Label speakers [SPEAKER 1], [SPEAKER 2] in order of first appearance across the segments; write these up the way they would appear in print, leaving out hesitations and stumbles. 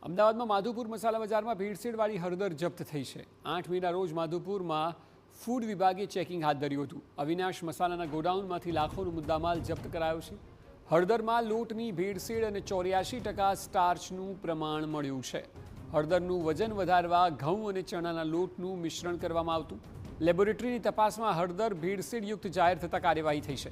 [SPEAKER 1] અમદાવાદમાં માધુપુર મસાલા બજારમાં ભેળસેળવાળી હળદર જપ્ત થઈ છે। 8 મેના રોજ માધુપુરમાં ફૂડ વિભાગે ચેકિંગ હાથ ધર્યું હતું। અવિનાશ મસાલાના ગોડાઉનમાંથી લાખોનો મુદ્દામાલ જપ્ત કરાયો છે। હળદરમાં લોટની ભેળસેળ અને 84% સ્ટાર્ચનું પ્રમાણ મળ્યું છે। હળદરનું વજન વધારવા ઘઉં અને ચણાના લોટનું મિશ્રણ કરવામાં આવતું। લેબોરેટરીની તપાસમાં હળદર ભેળસેળયુક્ત જાહેર થતા કાર્યવાહી થઈ છે।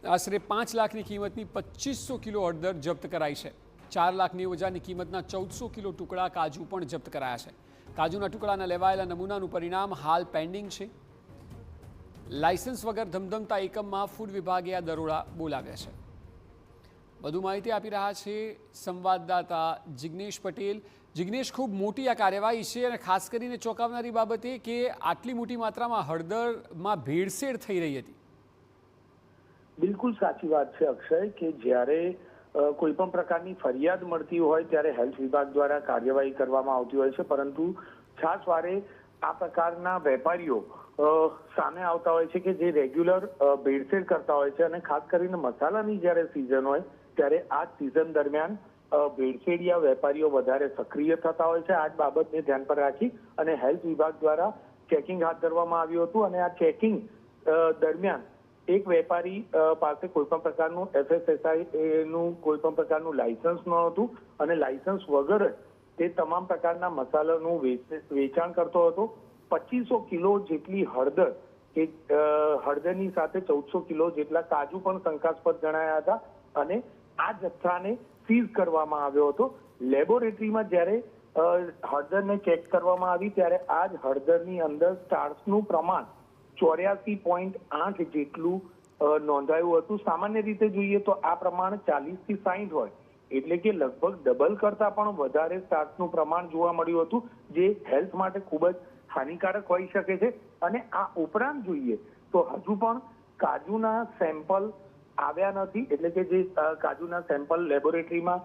[SPEAKER 1] આશરે 5 લાખની કિંમતની 2500 કિલો હળદર જપ્ત કરાઈ છે। 4,90,000ની કિંમતના 1400 કિલો ટુકડા કાજુ પણ જપ્ત કરાયા છે। કાજુના ટુકડાના લેવાયેલા નમૂનાનું પરિણામ હાલ પેન્ડિંગ છે। લાયસન્સ વગર ધમધમતા એકમમાં ફૂડ વિભાગે આ દરોડા બોલાવ્યા છે। વધુ માહિતી આપી રહ્યા છે સંવાદદાતા જિગ્નેશ પટેલ। જિગ્નેશ, ખૂબ મોટી આ કાર્યવાહી છે અને ખાસ કરીને ચોંકાવનારી બાબત એ કે આટલી મોટી માત્રામાં હળદરમાં ભેળસેળ થઈ રહી હતી।
[SPEAKER 2] બિલકુલ સાચી વાત છે અક્ષય કે જ્યારે કોઈ પણ પ્રકારની ફરિયાદ મળતી હોય ત્યારે હેલ્થ વિભાગ દ્વારા કાર્યવાહી કરવામાં આવતી હોય છે, પરંતુ છાસવારે આ પ્રકારના વેપારીઓ સામે આવતા હોય છે કે જે રેગ્યુલર ભેળસેળ કરતા હોય છે અને ખાસ કરીને મસાલાની જ્યારે સિઝન હોય ત્યારે આ સિઝન દરમિયાન ભેળસેળિયા વેપારીઓ વધારે સક્રિય થતા હોય છે। આ જ બાબતને ધ્યાન પર રાખી અને હેલ્થ વિભાગ દ્વારા ચેકિંગ હાથ ધરવામાં આવ્યું હતું અને આ ચેકિંગ દરમિયાન એક વેપારી પાસે કોઈ પણ પ્રકારનું FSSAI નું કોઈ પણ પ્રકારનું લાયસન્સ ન હતું અને લાયસન્સ વગર તે તમામ પ્રકારના મસાલાનું વેચાણ કરતો હતો। 2500 કિલો જેટલી હળદર કે હળદરની સાથે 1400 કિલો જેટલા કાજુ પણ શંકાસ્પદ જણાયા હતા અને આ જથ્થાને સીઝ કરવામાં આવ્યો હતો। લેબોરેટરીમાં જ્યારે હળદરને ચેક કરવામાં આવી ત્યારે આ જ હળદરની અંદર સ્ટાર્ચનું પ્રમાણ 84.8 જેટલું નોંધાયું હતું। સામાન્ય રીતે જોઈએ તો આ પ્રમાણ 40 થી 60 હોય એટલે કે લગભગ ડબલ કરતા પણ વધારે સ્ટાર્ચનું પ્રમાણ જોવા મળ્યું હતું, જે હેલ્થ માટે ખૂબ જ હાનિકારક હોઈ શકે છે। અને આ ઉપરાંત જોઈએ તો હજુ પણ કાજુના સેમ્પલ આવ્યા નથી, એટલે કે જે કાજુના સેમ્પલ લેબોરેટરીમાં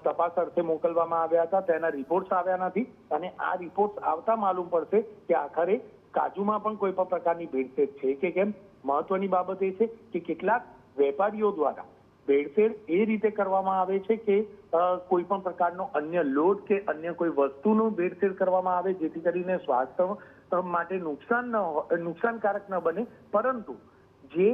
[SPEAKER 2] તપાસ અર્થે મોકલવામાં આવ્યા હતા તેના રિપોર્ટ્સ આવ્યા નથી અને આ રિપોર્ટ્સ આવતા માલુમ પડશે કે આખરે કાજુમાં પણ કોઈ પણ પ્રકારની ભેળસેળ છે કે કેમ। મહત્વની બાબત એ છે કે કેટલાક વેપારીઓ દ્વારા ભેળસેળ એ રીતે કરવામાં આવે છે કે કોઈ પણ પ્રકારનો અન્ય લોટ કે અન્ય કોઈ વસ્તુનું ભેળસેળ કરવામાં આવે જેથી કરીને સ્વાસ્થ્ય માટે નુકસાનકારક ન બને, પરંતુ જે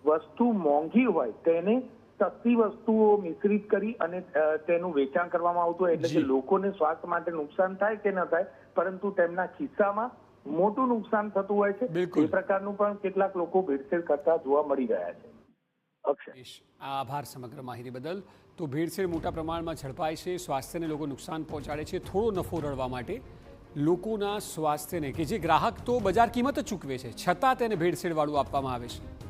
[SPEAKER 2] વસ્તુ મોંઘી હોય તેને સસ્તી વસ્તુઓ મિશ્રિત કરી અને તેનું વેચાણ કરવામાં આવતું હોય, એટલે કે લોકોને સ્વાસ્થ્ય માટે નુકસાન થાય કે ન થાય પરંતુ તેમના ખિસ્સામાં મોટું નુકસાન થતું હોય છે। એ પ્રકારનું પણ કેટલાક લોકો ભેળસેળ કરતા જોવા મળી રહ્યા છે। અક્ષય,
[SPEAKER 1] આભાર સમગ્ર માહિતી બદલ। તો ભેળસેળ મોટા પ્રમાણમાં ઝડપાય છે, સ્વાસ્થ્યને લોકો નુકસાન પહોંચાડે છે। થોડો નફો રળવા માટે લોકોના સ્વાસ્થ્યને, કે જે ગ્રાહક તો બજાર કિંમત જ ચૂકવે છે છતાં તેને ભેળસેળવાળું આપવામાં આવે છે।